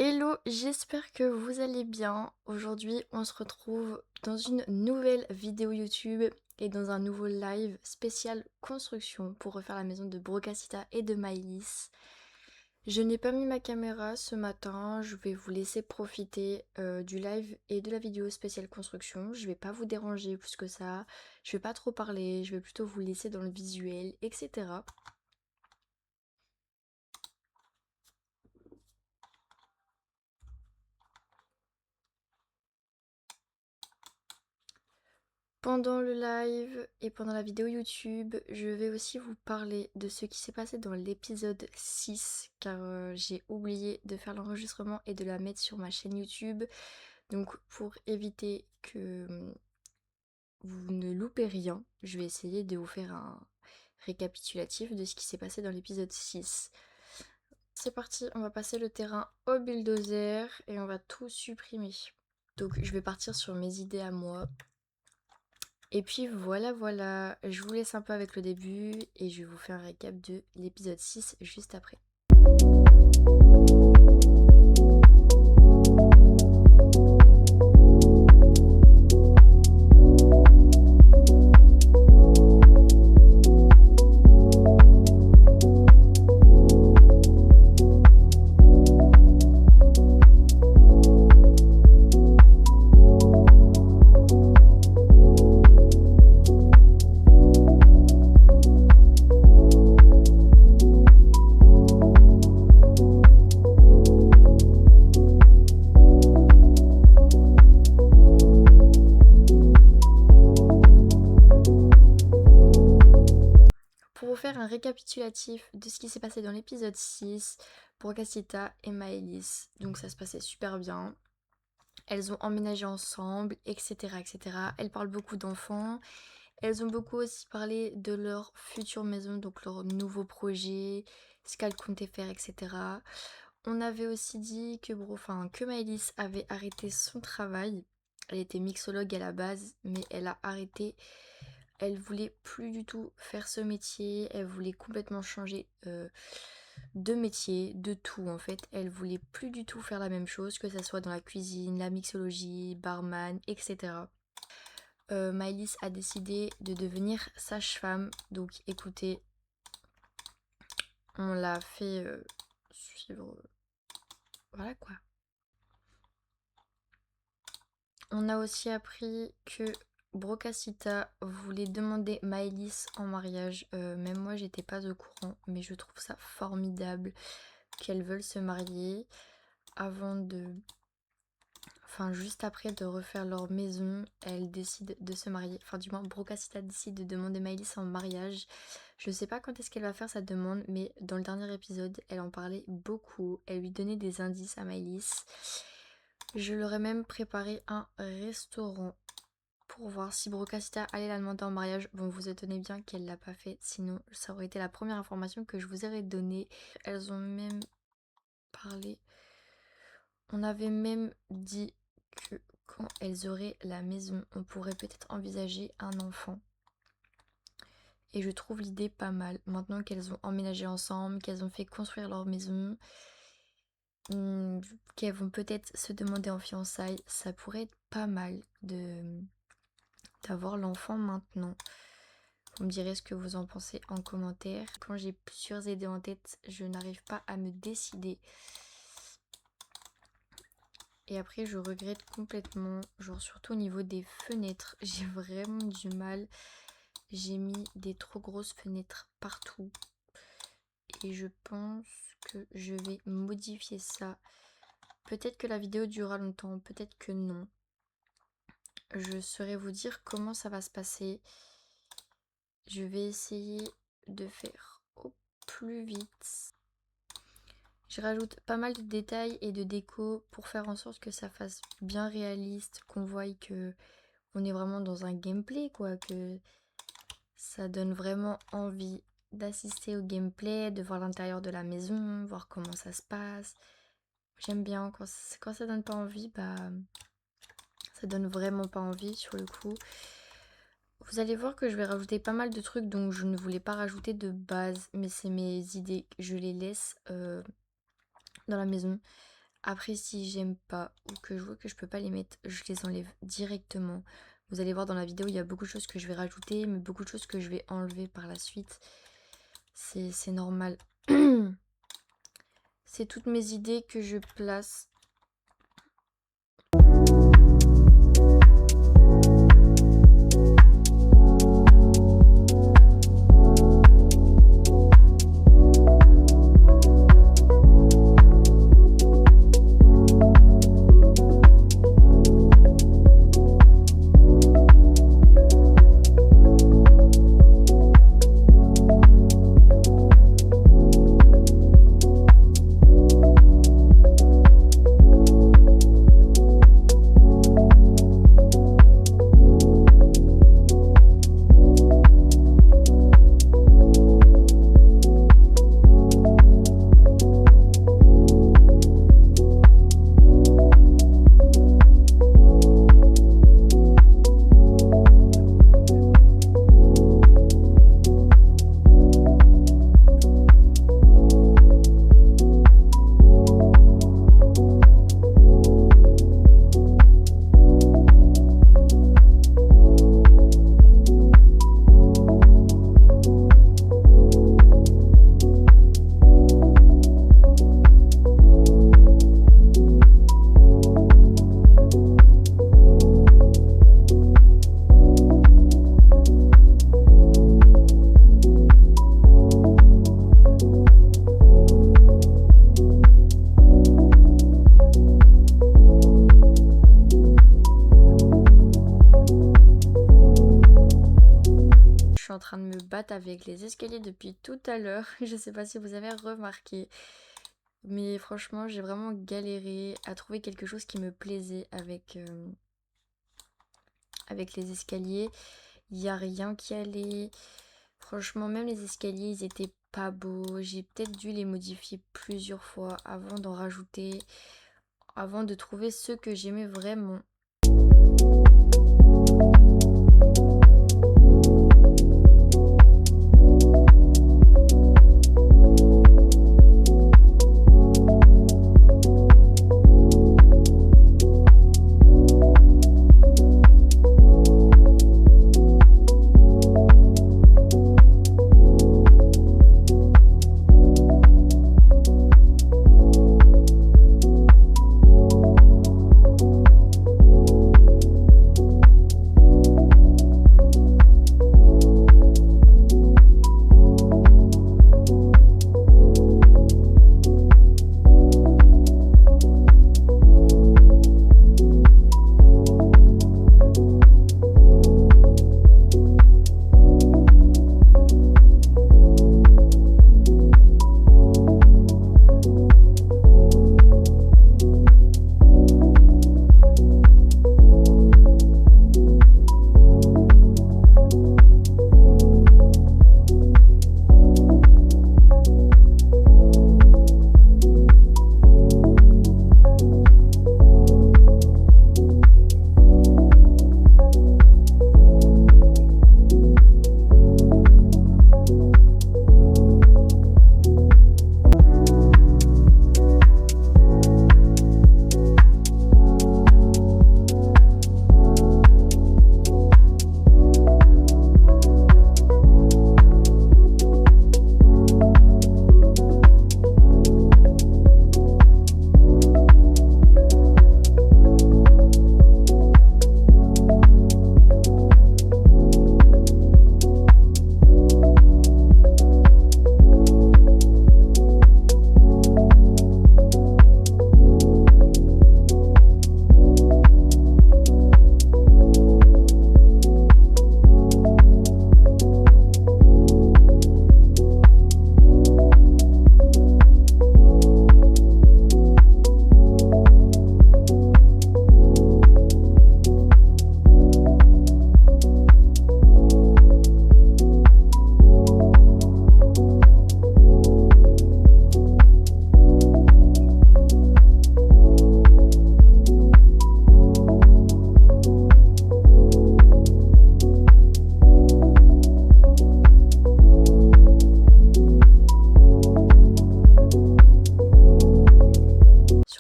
Hello, j'espère que vous allez bien. Aujourd'hui, on se retrouve dans une nouvelle vidéo YouTube et dans un nouveau live spécial construction pour refaire la maison de Brocasita et de Maïlis. Je n'ai pas mis ma caméra ce matin, je vais vous laisser profiter du live et de la vidéo spéciale construction. Je vais pas vous déranger plus que ça, je vais pas trop parler, je vais plutôt vous laisser dans le visuel, etc. Pendant le live et pendant la vidéo YouTube, je vais aussi vous parler de ce qui s'est passé dans l'épisode 6 car j'ai oublié de faire l'enregistrement et de la mettre sur ma chaîne YouTube. Donc pour éviter que vous ne loupez rien, je vais essayer de vous faire un récapitulatif de ce qui s'est passé dans l'épisode 6. C'est parti, on va passer le terrain au bulldozer et on va tout supprimer. Donc je vais partir sur mes idées à moi. Et puis voilà, je vous laisse un peu avec le début et je vais vous faire un récap de l'épisode 6 juste après. Pour vous faire un récapitulatif de ce qui s'est passé dans l'épisode 6, Brocasita et Maëlys, donc ça se passait super bien. Elles ont emménagé ensemble, etc. etc. Elles parlent beaucoup d'enfants. Elles ont beaucoup aussi parlé de leur future maison, donc leur nouveau projet, ce qu'elles comptaient faire, etc. On avait aussi dit que Maëlys avait arrêté son travail. Elle était mixologue à la base, mais elle a arrêté. Elle voulait plus du tout faire ce métier. Elle voulait complètement changer de métier, de tout en fait. Elle voulait plus du tout faire la même chose, que ce soit dans la cuisine, la mixologie, barman, etc. Maëlys a décidé de devenir sage-femme. Donc écoutez, on l'a fait suivre. Voilà quoi. On a aussi appris que Brocasita voulait demander Maëlys en mariage. Même moi, j'étais pas au courant, mais je trouve ça formidable qu'elles veulent se marier avant de. Enfin, juste après de refaire leur maison, elles décident de se marier. Enfin, du moins, Brocasita décide de demander Maëlys en mariage. Je sais pas quand est-ce qu'elle va faire sa demande, mais dans le dernier épisode, elle en parlait beaucoup. Elle lui donnait des indices à Maëlys. Je leur ai même préparé un restaurant pour voir si Brocasita allait la demander en mariage. Bon, vous étonnez bien qu'elle l'a pas fait, sinon ça aurait été la première information que je vous aurais donnée. Elles ont même parlé. On avait même dit que quand elles auraient la maison, on pourrait peut-être envisager un enfant. Et je trouve l'idée pas mal. Maintenant qu'elles ont emménagé ensemble, qu'elles ont fait construire leur maison, qu'elles vont peut-être se demander en fiançailles, ça pourrait être pas mal d'avoir l'enfant maintenant. Vous me direz ce que vous en pensez en commentaire. Quand j'ai plusieurs idées en tête, je n'arrive pas à me décider. Et après, je regrette complètement, genre surtout au niveau des fenêtres. J'ai vraiment du mal. J'ai mis des trop grosses fenêtres partout. Et je pense que je vais modifier ça. Peut-être que la vidéo durera longtemps, peut-être que non. Je saurais vous dire comment ça va se passer. Je vais essayer de faire au plus vite. Je rajoute pas mal de détails et de déco pour faire en sorte que ça fasse bien réaliste, qu'on voie que on est vraiment dans un gameplay quoi, que ça donne vraiment envie d'assister au gameplay, de voir l'intérieur de la maison, voir comment ça se passe. J'aime bien quand ça donne pas envie, bah ça donne vraiment pas envie sur le coup. Vous allez voir que je vais rajouter pas mal de trucs dont je ne voulais pas rajouter de base, mais c'est mes idées, je les laisse dans la maison. Après, si j'aime pas ou que je vois que je peux pas les mettre, je les enlève directement. Vous allez voir dans la vidéo, il y a beaucoup de choses que je vais rajouter, mais beaucoup de choses que je vais enlever par la suite. C'est normal. C'est toutes mes idées que je place. En train de me battre avec les escaliers depuis tout à l'heure. Je sais pas si vous avez remarqué. Mais franchement, j'ai vraiment galéré à trouver quelque chose qui me plaisait avec les escaliers. Il n'y a rien qui allait. Franchement, même les escaliers, ils étaient pas beaux. J'ai peut-être dû les modifier plusieurs fois avant d'en rajouter, avant de trouver ceux que j'aimais vraiment.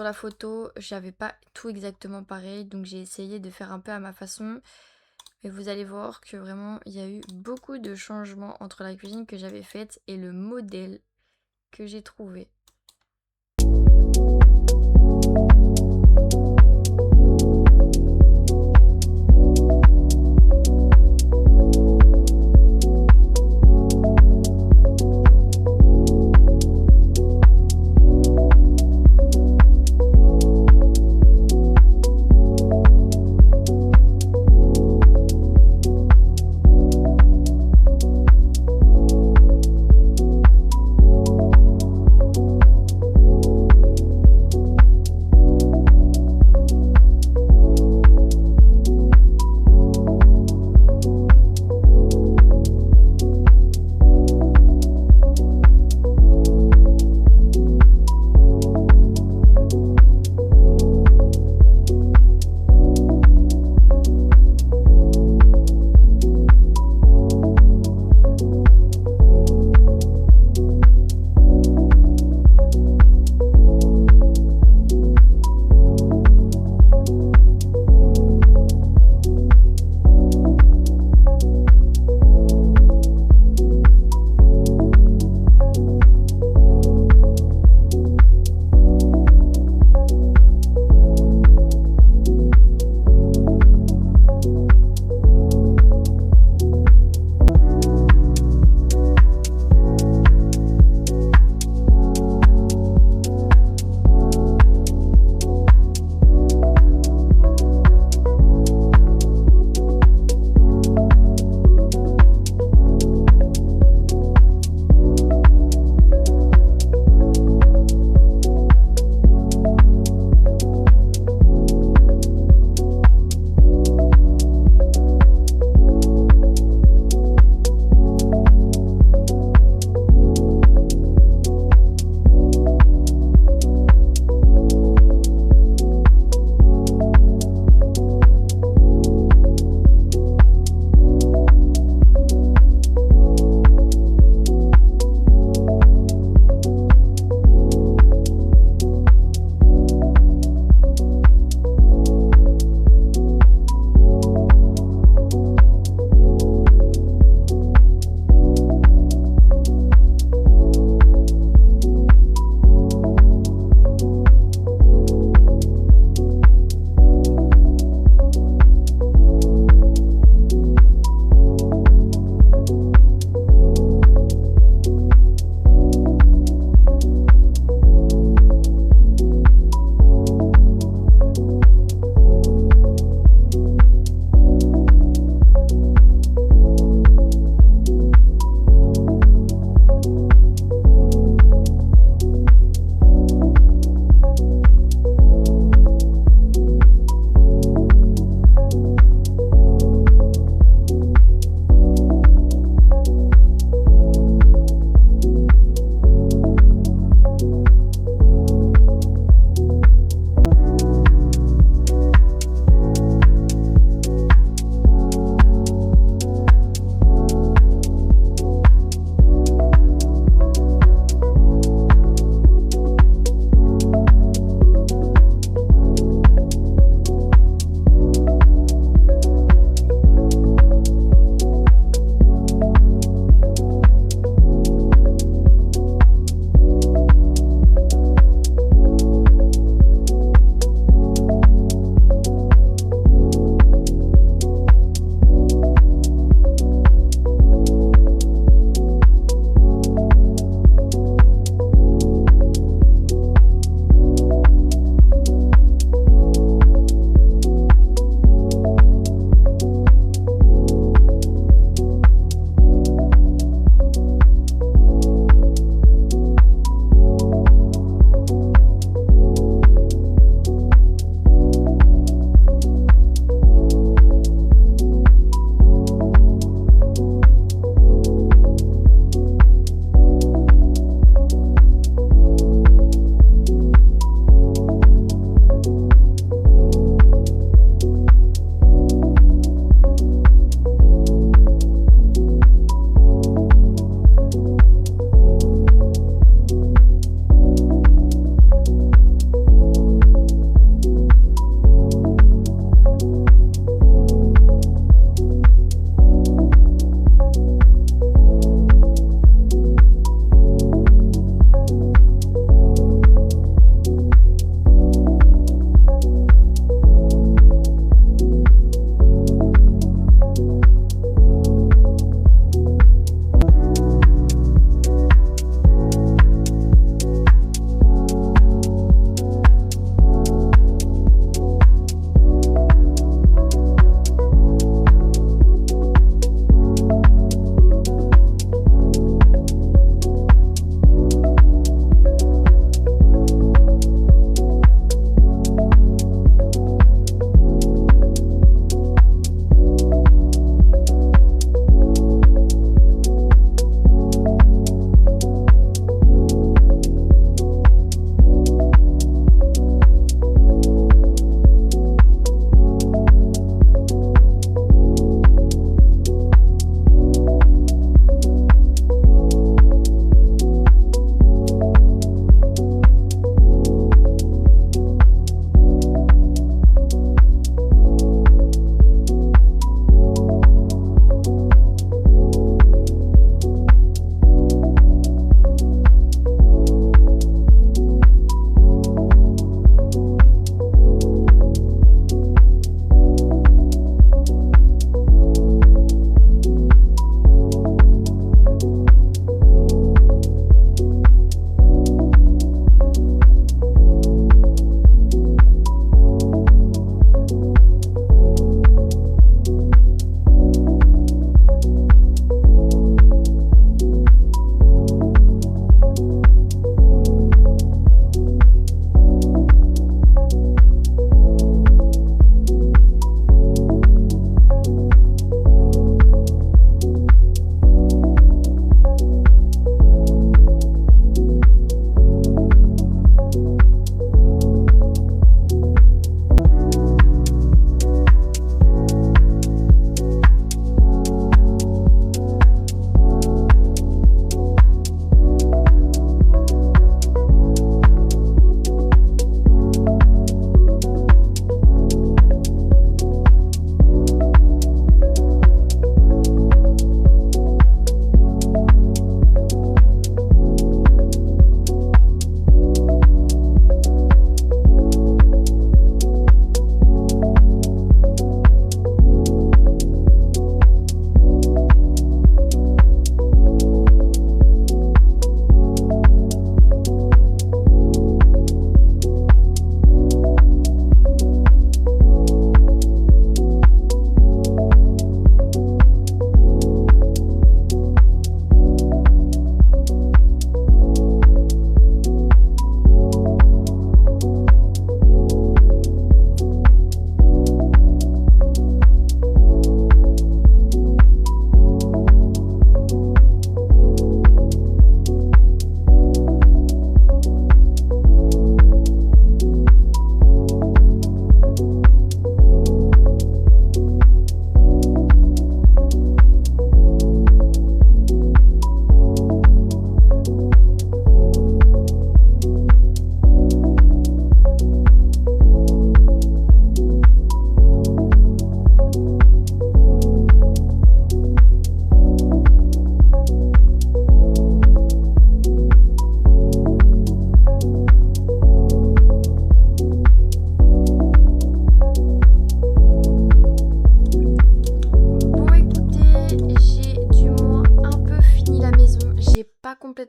sur la photo, j'avais pas tout exactement pareil, donc j'ai essayé de faire un peu à ma façon. Mais vous allez voir que vraiment, il y a eu beaucoup de changements entre la cuisine que j'avais faite et le modèle que j'ai trouvé.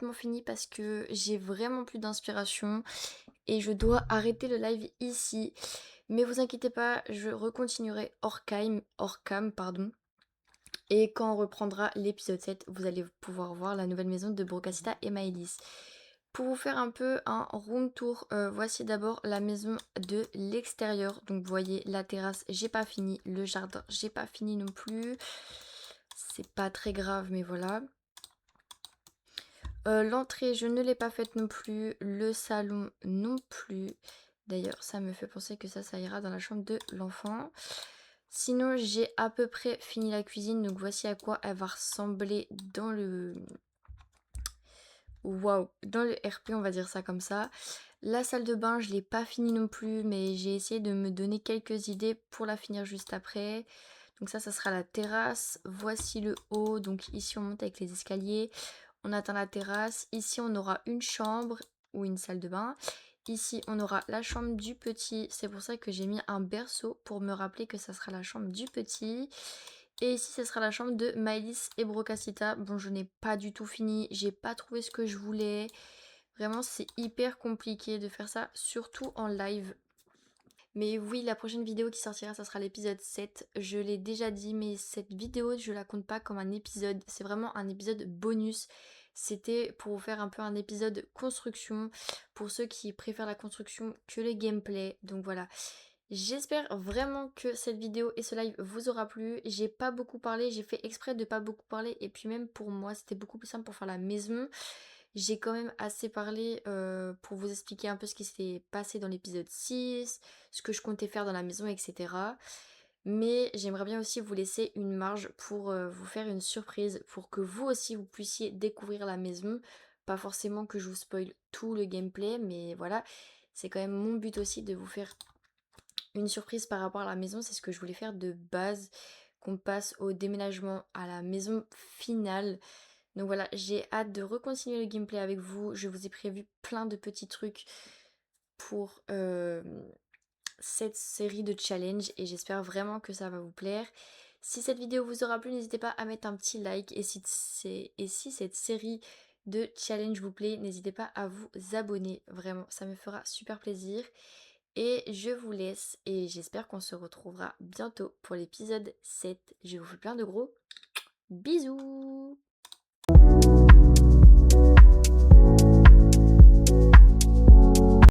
complètement fini parce que j'ai vraiment plus d'inspiration et je dois arrêter le live ici. Mais vous inquiétez pas, je recontinuerai hors cam, pardon. Et quand on reprendra l'épisode 7, vous allez pouvoir voir la nouvelle maison de Brocasita et Maëlys. Pour vous faire un peu un room tour, voici d'abord la maison de l'extérieur. Donc vous voyez la terrasse, j'ai pas fini. Le jardin, j'ai pas fini non plus. C'est pas très grave, mais voilà. L'entrée, je ne l'ai pas faite non plus. Le salon non plus. D'ailleurs, ça me fait penser que ça ira dans la chambre de l'enfant. Sinon, j'ai à peu près fini la cuisine. Donc voici à quoi elle va ressembler dans le... Waouh, dans le RP, on va dire ça comme ça. La salle de bain, je l'ai pas fini non plus, mais j'ai essayé de me donner quelques idées pour la finir juste après. Donc ça sera la terrasse. Voici le haut. Donc ici, on monte avec les escaliers. On atteint la terrasse. Ici, on aura une chambre ou une salle de bain. Ici, on aura la chambre du petit. C'est pour ça que j'ai mis un berceau pour me rappeler que ça sera la chambre du petit. Et ici, ce sera la chambre de Maëlys et Brocasita. Bon, je n'ai pas du tout fini. J'ai pas trouvé ce que je voulais. Vraiment, c'est hyper compliqué de faire ça, surtout en live. Mais oui, la prochaine vidéo qui sortira, ça sera l'épisode 7. Je l'ai déjà dit, mais cette vidéo, je la compte pas comme un épisode. C'est vraiment un épisode bonus. C'était pour vous faire un peu un épisode construction, pour ceux qui préfèrent la construction que le gameplay. Donc voilà. J'espère vraiment que cette vidéo et ce live vous aura plu. J'ai pas beaucoup parlé, j'ai fait exprès de pas beaucoup parler. Et puis même pour moi, c'était beaucoup plus simple pour faire la maison. J'ai quand même assez parlé pour vous expliquer un peu ce qui s'était passé dans l'épisode 6, ce que je comptais faire dans la maison, etc. Mais j'aimerais bien aussi vous laisser une marge pour vous faire une surprise, pour que vous aussi vous puissiez découvrir la maison. Pas forcément que je vous spoil tout le gameplay, mais voilà, c'est quand même mon but aussi de vous faire une surprise par rapport à la maison. C'est ce que je voulais faire de base, qu'on passe au déménagement à la maison finale. Donc voilà, j'ai hâte de recontinuer le gameplay avec vous. Je vous ai prévu plein de petits trucs pour cette série de challenges et j'espère vraiment que ça va vous plaire. Si cette vidéo vous aura plu, n'hésitez pas à mettre un petit like et si cette série de challenges vous plaît, n'hésitez pas à vous abonner. Vraiment, ça me fera super plaisir. Et je vous laisse et j'espère qu'on se retrouvera bientôt pour l'épisode 7. Je vous fais plein de gros bisous.